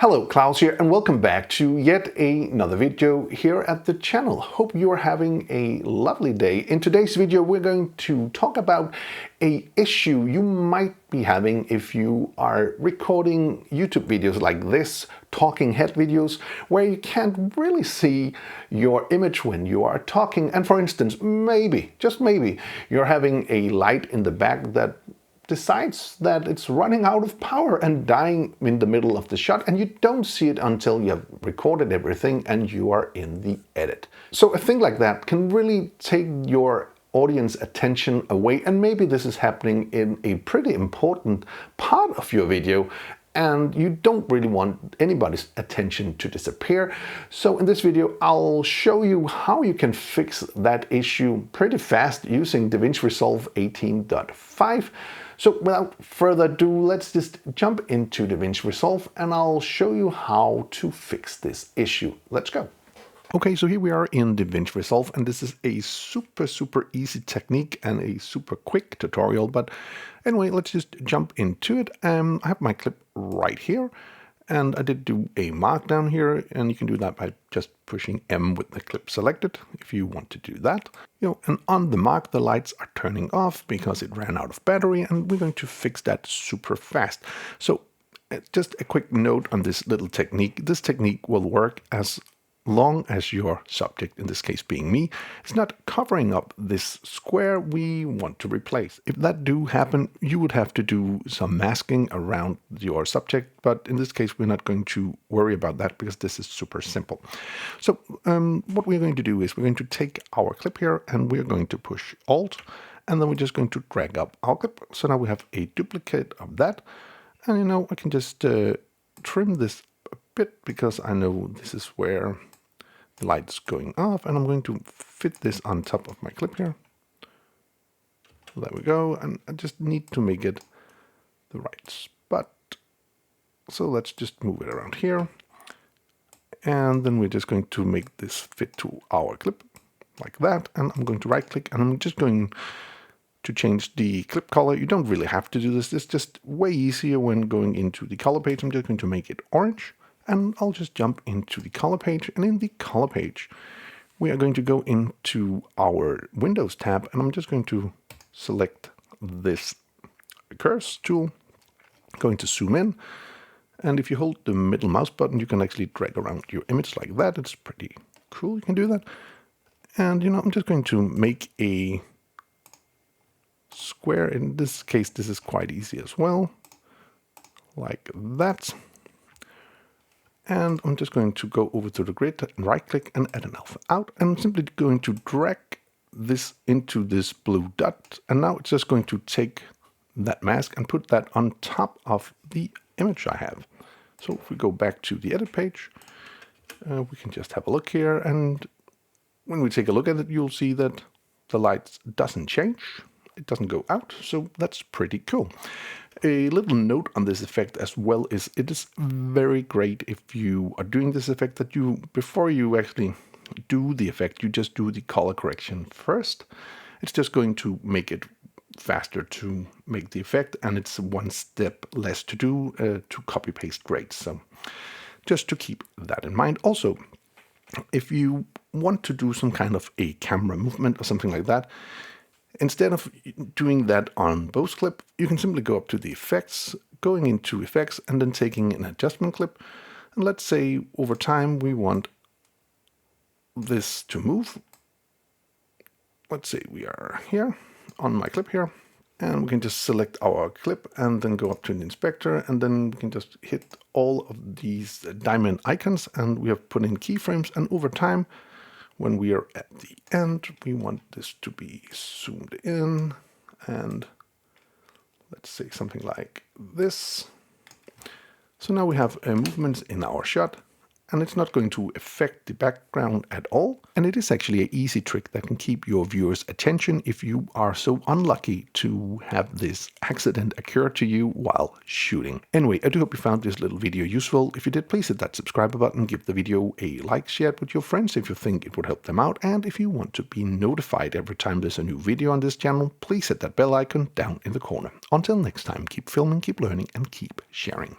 Hello, Klaus here, and welcome back to yet another video here at the channel. Hope you are having a lovely day. In today's video, we're going to talk about an issue you might be having if you are recording YouTube videos like this, talking head videos, where you can't really see your image when you are talking. And for instance, maybe, just maybe, you're having a light in the back that decides that it's running out of power and dying in the middle of the shot, and you don't see it until you have recorded everything and you are in the edit. So a thing like that can really take your audience attention away, and maybe this is happening in a pretty important part of your video and you don't really want anybody's attention to disappear. So in this video, I'll show you how you can fix that issue pretty fast using DaVinci Resolve 18.5. So without further ado, let's just jump into DaVinci Resolve and I'll show you how to fix this issue. Let's go. Okay, so here we are in DaVinci Resolve, and this is a super easy technique and a super quick tutorial. But anyway, let's just jump into it. I have my clip right here, and I did do a mark down here, and you can do that by just pushing M with the clip selected if you want to do that. And on the mark, the lights are turning off because it ran out of battery, and we're going to fix that super fast. So just a quick note on this little technique. This technique will work as long as your subject, in this case being me, is not covering up this square we want to replace. If that do happen, you would have to do some masking around your subject, but in this case we're not going to worry about that because this is super simple. So what we're going to do is we're going to take our clip here and we're going to push Alt, and then we're just going to drag up our clip. So now we have a duplicate of that, and I can just trim this a bit because I know this is where the light's going off, and I'm going to fit this on top of my clip here. There we go, and I just need to make it the right spot. So let's just move it around here, and then we're just going to make this fit to our clip like that, and I'm going to right click and I'm just going to change the clip color. You don't really have to do this. It's just way easier when going into the color page. I'm just going to make it orange. And I'll just jump into the color page, and in the color page we are going to go into our Windows tab, and I'm just going to select this cursor tool, going to zoom in, and if you hold the middle mouse button you can actually drag around your image like that. It's pretty cool, you can do that. And I'm just going to make a square. In this case this is quite easy as well, like that. And I'm just going to go over to the grid and right click and add an alpha out. And I'm simply going to drag this into this blue dot. And now it's just going to take that mask and put that on top of the image I have. So if we go back to the edit page, we can just have a look here. And when we take a look at it, you'll see that the light doesn't change. It doesn't go out. So that's pretty cool. A little note on this effect as well is it is very great if you are doing this effect that before you actually do the effect, you just do the color correction first. It's just going to make it faster to make the effect, and it's one step less to do to copy paste grades. So just to keep that in mind. Also, if you want to do some kind of a camera movement or something like that, instead of doing that on both clip, you can simply go up to the effects, going into effects, and then taking an adjustment clip. And let's say over time we want this to move. Let's say we are here on my clip here, and we can just select our clip and then go up to the inspector, and then we can just hit all of these diamond icons, and we have put in keyframes, and over time, when we are at the end, we want this to be zoomed in, and let's say something like this. So now we have movements in our shot, and it's not going to affect the background at all. And it is actually an easy trick that can keep your viewers' attention if you are so unlucky to have this accident occur to you while shooting. Anyway, I do hope you found this little video useful. If you did, please hit that subscribe button, give the video a like, share it with your friends if you think it would help them out. And if you want to be notified every time there's a new video on this channel, please hit that bell icon down in the corner. Until next time, keep filming, keep learning, and keep sharing.